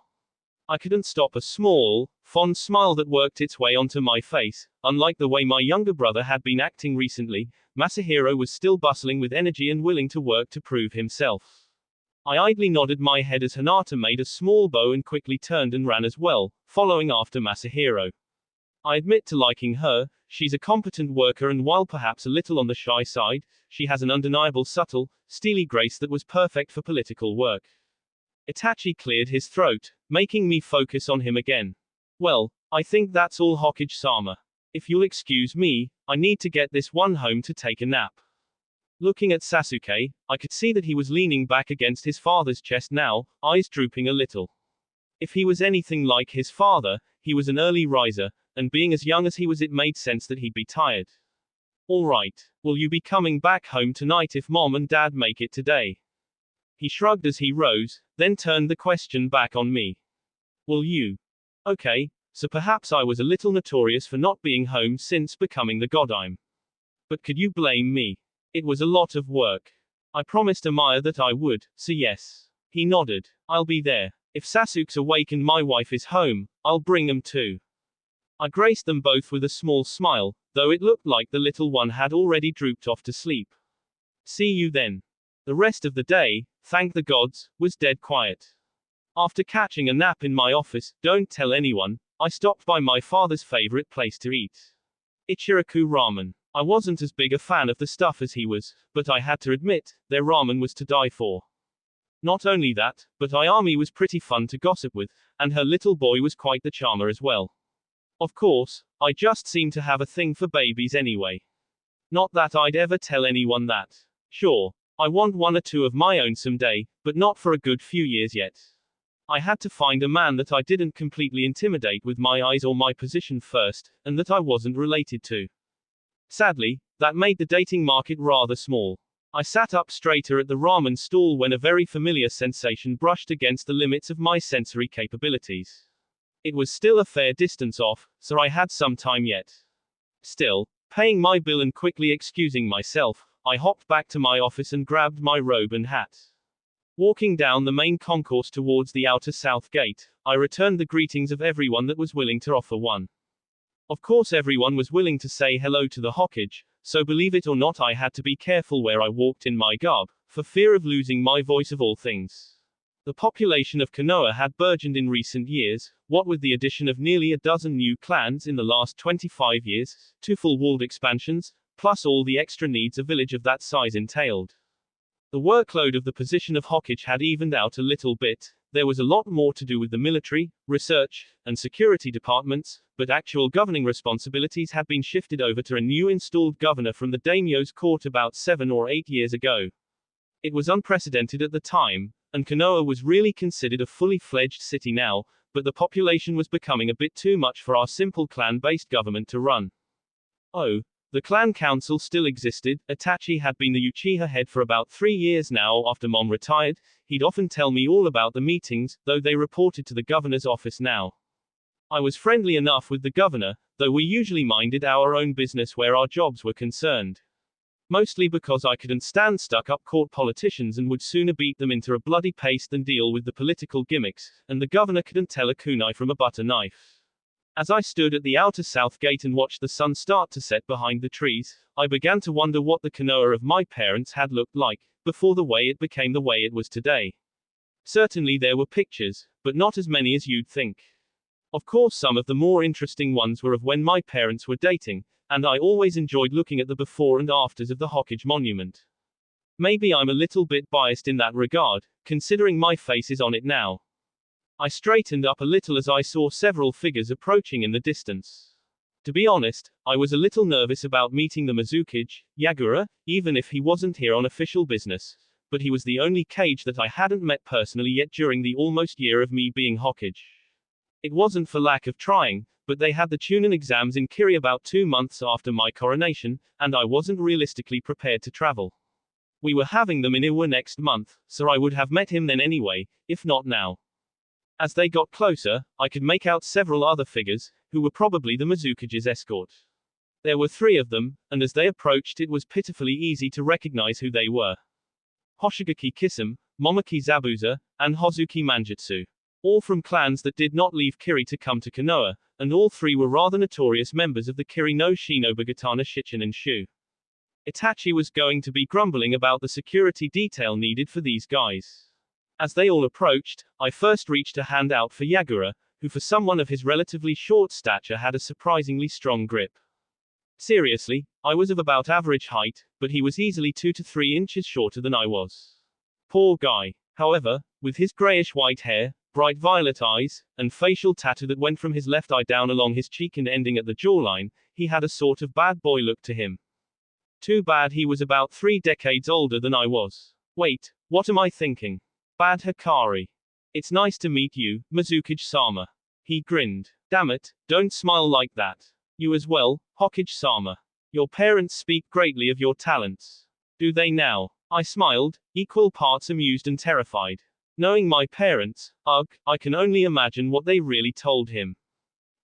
I couldn't stop a small, fond smile that worked its way onto my face. Unlike the way my younger brother had been acting recently, Masahiro was still bustling with energy and willing to work to prove himself. I idly nodded my head as Hinata made a small bow and quickly turned and ran as well, following after Masahiro. I admit to liking her, she's a competent worker and while perhaps a little on the shy side, she has an undeniable subtle, steely grace that was perfect for political work. Itachi cleared his throat, making me focus on him again. Well, I think that's all Hokage-sama. If you'll excuse me, I need to get this one home to take a nap. Looking at Sasuke, I could see that he was leaning back against his father's chest now, eyes drooping a little. If he was anything like his father, he was an early riser, and being as young as he was it made sense that he'd be tired. Alright, will you be coming back home tonight if mom and dad make it today? He shrugged as he rose, then turned the question back on me. Will you? Okay, so perhaps I was a little notorious for not being home since becoming the Godime. But could you blame me? It was a lot of work. I promised Amaya that I would, so yes. He nodded. I'll be there. If Sasuke's awake and my wife is home, I'll bring them too. I graced them both with a small smile, though it looked like the little one had already drooped off to sleep. See you then. The rest of the day, thank the gods, was dead quiet. After catching a nap in my office, don't tell anyone, I stopped by my father's favorite place to eat. Ichiraku Ramen. I wasn't as big a fan of the stuff as he was, but I had to admit, their ramen was to die for. Not only that, but Ayami was pretty fun to gossip with, and her little boy was quite the charmer as well. Of course, I just seem to have a thing for babies anyway. Not that I'd ever tell anyone that. Sure, I want one or two of my own someday, but not for a good few years yet. I had to find a man that I didn't completely intimidate with my eyes or my position first, and that I wasn't related to. Sadly, that made the dating market rather small. I sat up straighter at the ramen stall when a very familiar sensation brushed against the limits of my sensory capabilities. It was still a fair distance off, so I had some time yet. Still, paying my bill and quickly excusing myself, I hopped back to my office and grabbed my robe and hat. Walking down the main concourse towards the outer south gate, I returned the greetings of everyone that was willing to offer one. Of course, everyone was willing to say hello to the Hokage, so believe it or not, I had to be careful where I walked in my garb, for fear of losing my voice of all things. The population of Konoha had burgeoned in recent years, what with the addition of nearly a dozen new clans in the last 25 years, 2 full-walled expansions, plus all the extra needs a village of that size entailed. The workload of the position of Hokage had evened out a little bit. There was a lot more to do with the military, research, and security departments, but actual governing responsibilities had been shifted over to a new installed governor from the daimyo's court about 7 or 8 years ago. It was unprecedented at the time, and Konoha was really considered a fully fledged city now, but the population was becoming a bit too much for our simple clan-based government to run. Oh, the clan council still existed. Itachi had been the Uchiha head for about 3 years now after Mom retired. He'd often tell me all about the meetings, though they reported to the governor's office now. I was friendly enough with the governor, though we usually minded our own business where our jobs were concerned. Mostly because I couldn't stand stuck-up court politicians and would sooner beat them into a bloody paste than deal with the political gimmicks, and the governor couldn't tell a kunai from a butter knife. As I stood at the outer south gate and watched the sun start to set behind the trees, I began to wonder what the Konoha of my parents had looked like, before the way it became the way it was today. Certainly there were pictures, but not as many as you'd think. Of course, some of the more interesting ones were of when my parents were dating, and I always enjoyed looking at the before and afters of the Hokage monument. Maybe I'm a little bit biased in that regard, considering my face is on it now. I straightened up a little as I saw several figures approaching in the distance. To be honest, I was a little nervous about meeting the Mizukage, Yagura, even if he wasn't here on official business, but he was the only Kage that I hadn't met personally yet during the almost year of me being Hokage. It wasn't for lack of trying, but they had the Chunin exams in Kiri about 2 months after my coronation, and I wasn't realistically prepared to travel. We were having them in Iwa next month, so I would have met him then anyway, if not now. As they got closer, I could make out several other figures, who were probably the Mizukage's escort. There were 3 of them, and as they approached it was pitifully easy to recognize who they were. Hoshigaki Kisame, Momaki Zabuza, and Hozuki Manjutsu. All from clans that did not leave Kiri to come to Konoha, and all 3 were rather notorious members of the Kiri no Shinobugatana Shichinen Shu. Itachi was going to be grumbling about the security detail needed for these guys. As they all approached, I first reached a hand out for Yagura, who for someone of his relatively short stature had a surprisingly strong grip. Seriously, I was of about average height, but he was easily 2 to 3 inches shorter than I was. Poor guy. However, with his grayish-white hair, bright violet eyes, and facial tattoo that went from his left eye down along his cheek and ending at the jawline, he had a sort of bad boy look to him. Too bad he was about 3 decades older than I was. Wait, what am I thinking? Bad Hikari. It's nice to meet you, Mizukage-sama. He grinned. Damn it, don't smile like that. You as well, Hokage-sama. Your parents speak greatly of your talents. Do they now? I smiled, equal parts amused and terrified. Knowing my parents, ugh, I can only imagine what they really told him.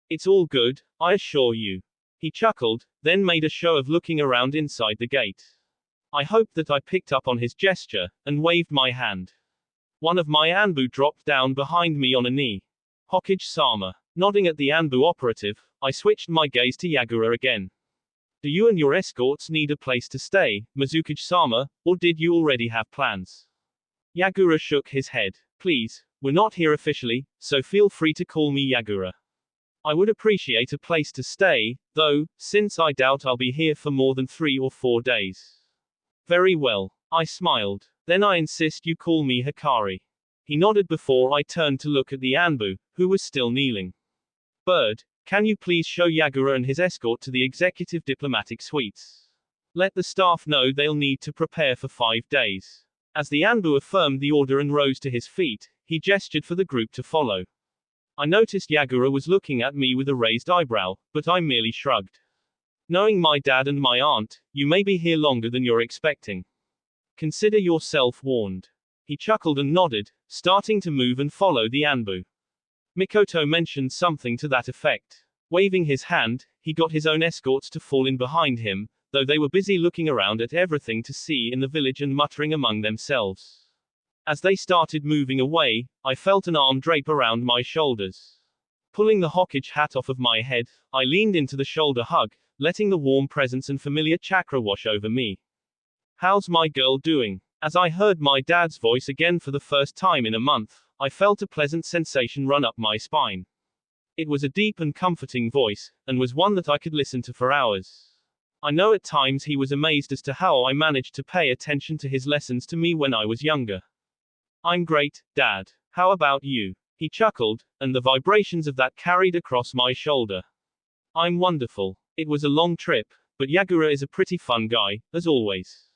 It's all good, I assure you. He chuckled, then made a show of looking around inside the gate. I hoped that I picked up on his gesture, and waved my hand. One of my Anbu dropped down behind me on a knee. Hokage-sama. Nodding at the Anbu operative, I switched my gaze to Yagura again. Do you and your escorts need a place to stay, Mizukage-sama, or did you already have plans? Yagura shook his head. Please, we're not here officially, so feel free to call me Yagura. I would appreciate a place to stay, though, since I doubt I'll be here for more than 3 or 4 days. Very well. I smiled. Then I insist you call me Hikari. He nodded before I turned to look at the Anbu, who was still kneeling. Bird, can you please show Yagura and his escort to the executive diplomatic suites? Let the staff know they'll need to prepare for 5 days. As the Anbu affirmed the order and rose to his feet, he gestured for the group to follow. I noticed Yagura was looking at me with a raised eyebrow, but I merely shrugged. Knowing my dad and my aunt, you may be here longer than you're expecting. Consider yourself warned. He chuckled and nodded, starting to move and follow the Anbu. Mikoto mentioned something to that effect. Waving his hand, he got his own escorts to fall in behind him, though they were busy looking around at everything to see in the village and muttering among themselves. As they started moving away, I felt an arm drape around my shoulders. Pulling the Hokage hat off of my head, I leaned into the shoulder hug, letting the warm presence and familiar chakra wash over me. How's my girl doing? As I heard my dad's voice again for the first time in a month, I felt a pleasant sensation run up my spine. It was a deep and comforting voice, and was one that I could listen to for hours. I know at times he was amazed as to how I managed to pay attention to his lessons to me when I was younger. I'm great, Dad. How about you? He chuckled, and the vibrations of that carried across my shoulder. I'm wonderful. It was a long trip, but Yagura is a pretty fun guy, as always.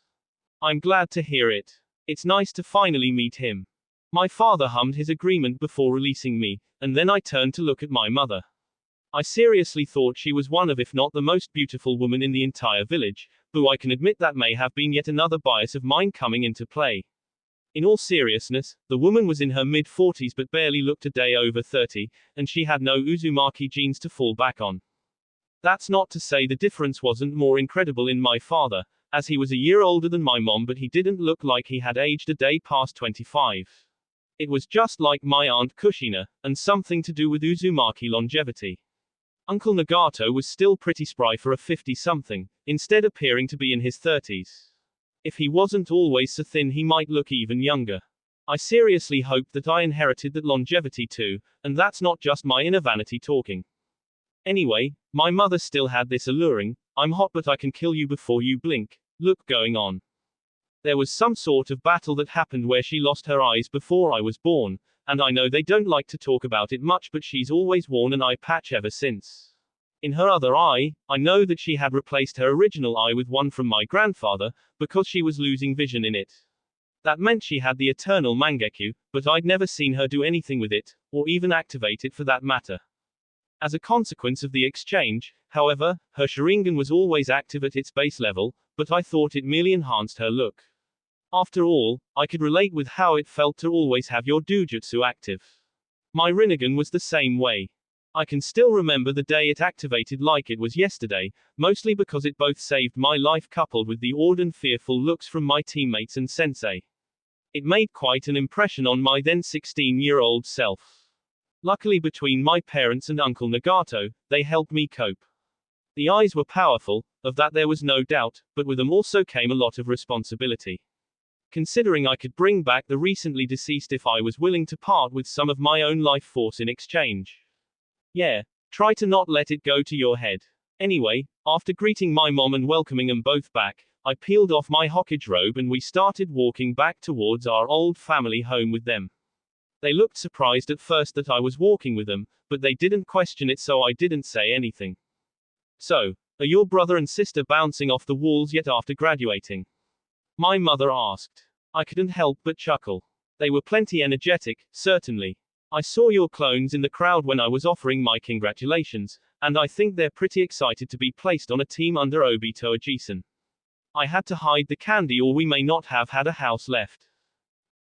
I'm glad to hear it. It's nice to finally meet him. My father hummed his agreement before releasing me, and then I turned to look at my mother. I seriously thought she was one of, if not the most beautiful woman in the entire village, though I can admit that may have been yet another bias of mine coming into play. In all seriousness, the woman was in her mid-40s but barely looked a day over 30, and she had no Uzumaki genes to fall back on. That's not to say the difference wasn't more incredible in my father, as he was a year older than my mom, but he didn't look like he had aged a day past 25. It was just like my aunt Kushina, and something to do with Uzumaki longevity. Uncle Nagato was still pretty spry for a 50-something, instead appearing to be in his 30s. If he wasn't always so thin, he might look even younger. I seriously hoped that I inherited that longevity too, and that's not just my inner vanity talking. Anyway, my mother still had this alluring, I'm hot but I can kill you before you blink, look going on. There was some sort of battle that happened where she lost her eyes before I was born, and I know they don't like to talk about it much, but she's always worn an eye patch ever since. In her other eye, I know that she had replaced her original eye with one from my grandfather, because she was losing vision in it. That meant she had the eternal Mangekyo, but I'd never seen her do anything with it, or even activate it for that matter. As a consequence of the exchange, however, her Sharingan was always active at its base level, but I thought it merely enhanced her look. After all, I could relate with how it felt to always have your Dujutsu active. My Rinnegan was the same way. I can still remember the day it activated like it was yesterday, mostly because it both saved my life coupled with the awed and fearful looks from my teammates and sensei. It made quite an impression on my then 16-year-old self. Luckily, between my parents and Uncle Nagato, they helped me cope. The eyes were powerful, of that there was no doubt, but with them also came a lot of responsibility. Considering I could bring back the recently deceased if I was willing to part with some of my own life force in exchange. Yeah, try to not let it go to your head. Anyway, after greeting my mom and welcoming them both back, I peeled off my Hokage robe and we started walking back towards our old family home with them. They looked surprised at first that I was walking with them, but they didn't question it, so I didn't say anything. So, are your brother and sister bouncing off the walls yet after graduating? My mother asked. I couldn't help but chuckle. They were plenty energetic, certainly. I saw your clones in the crowd when I was offering my congratulations, and I think they're pretty excited to be placed on a team under Obito Ajisen. I had to hide the candy or we may not have had a house left.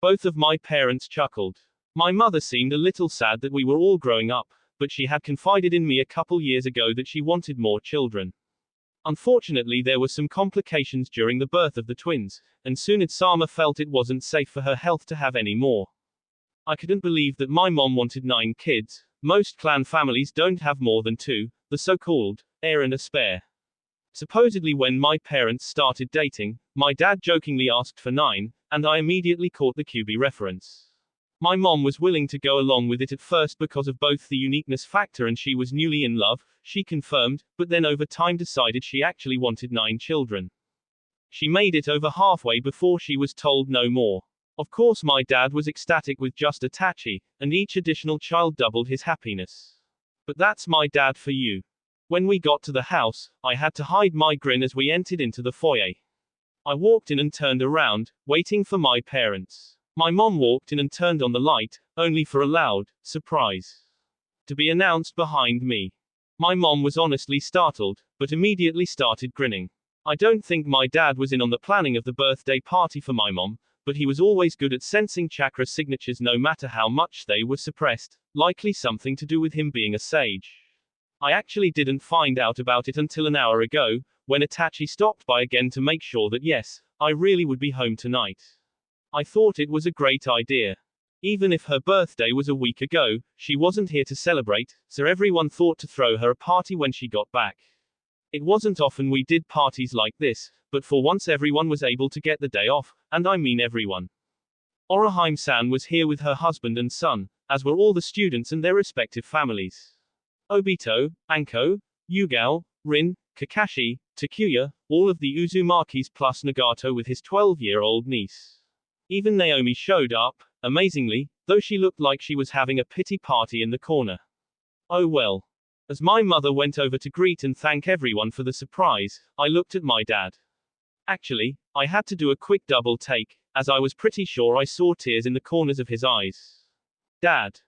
Both of my parents chuckled. My mother seemed a little sad that we were all growing up, but she had confided in me a couple years ago that she wanted more children. Unfortunately, there were some complications during the birth of the twins, and soon Sama felt it wasn't safe for her health to have any more. I couldn't believe that my mom wanted 9 kids. Most clan families don't have more than 2, the so-called heir and a spare. Supposedly when my parents started dating, my dad jokingly asked for 9, and I immediately caught the QB reference. My mom was willing to go along with it at first because of both the uniqueness factor and she was newly in love, she confirmed, but then over time decided she actually wanted 9 children. She made it over halfway before she was told no more. Of course my dad was ecstatic with just a Tachi, and each additional child doubled his happiness. But that's my dad for you. When we got to the house, I had to hide my grin as we entered into the foyer. I walked in and turned around, waiting for my parents. My mom walked in and turned on the light, only for a loud surprise to be announced behind me. My mom was honestly startled, but immediately started grinning. I don't think my dad was in on the planning of the birthday party for my mom, but he was always good at sensing chakra signatures no matter how much they were suppressed, likely something to do with him being a sage. I actually didn't find out about it until an hour ago, when Itachi stopped by again to make sure that yes, I really would be home tonight. I thought it was a great idea. Even if her birthday was a week ago, she wasn't here to celebrate, so everyone thought to throw her a party when she got back. It wasn't often we did parties like this, but for once everyone was able to get the day off, and I mean everyone. Orihime-san was here with her husband and son, as were all the students and their respective families. Obito, Anko, Yugao, Rin, Kakashi, Takuya, all of the Uzumakis plus Nagato with his 12-year-old niece. Even Naomi showed up, amazingly, though she looked like she was having a pity party in the corner. Oh well. As my mother went over to greet and thank everyone for the surprise, I looked at my dad. Actually, I had to do a quick double take, as I was pretty sure I saw tears in the corners of his eyes. Dad,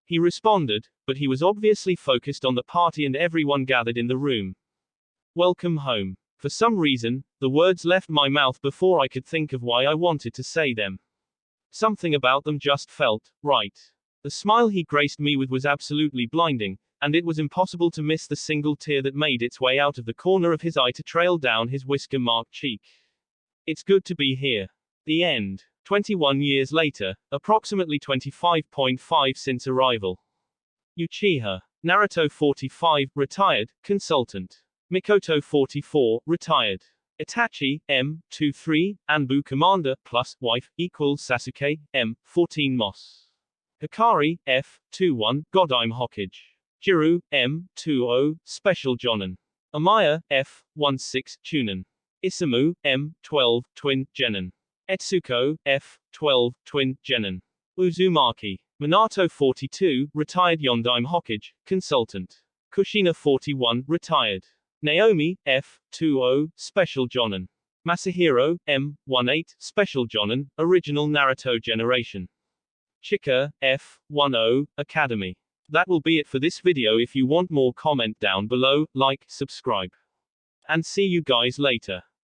he responded, but he was obviously focused on the party and everyone gathered in the room. Welcome home. For some reason, the words left my mouth before I could think of why I wanted to say them. Something about them just felt right. The smile he graced me with was absolutely blinding, and it was impossible to miss the single tear that made its way out of the corner of his eye to trail down his whisker-marked cheek. It's good to be here. The end. 21 years later, approximately 25.5 since arrival. Uchiha. Naruto 45, retired, consultant. Mikoto 44, retired. Itachi, M23, Anbu commander, plus, wife, equals Sasuke, M14 Moss. Hikari, F21, Godime Hokage. Jiru, M20, Special Jonin. Amaya, F16, Chunin. Isamu, M12, Twin, Genin. Etsuko, F12, Twin, Genin. Uzumaki. Minato 42, retired Yondaime Hokage, consultant. Kushina 41, retired. Naomi, F20, Special Jonin. Masahiro, M18, Special Jonin, original Naruto generation. Chika, F10, Academy. That will be it for this video. If you want more, comment down below, like, subscribe. And see you guys later.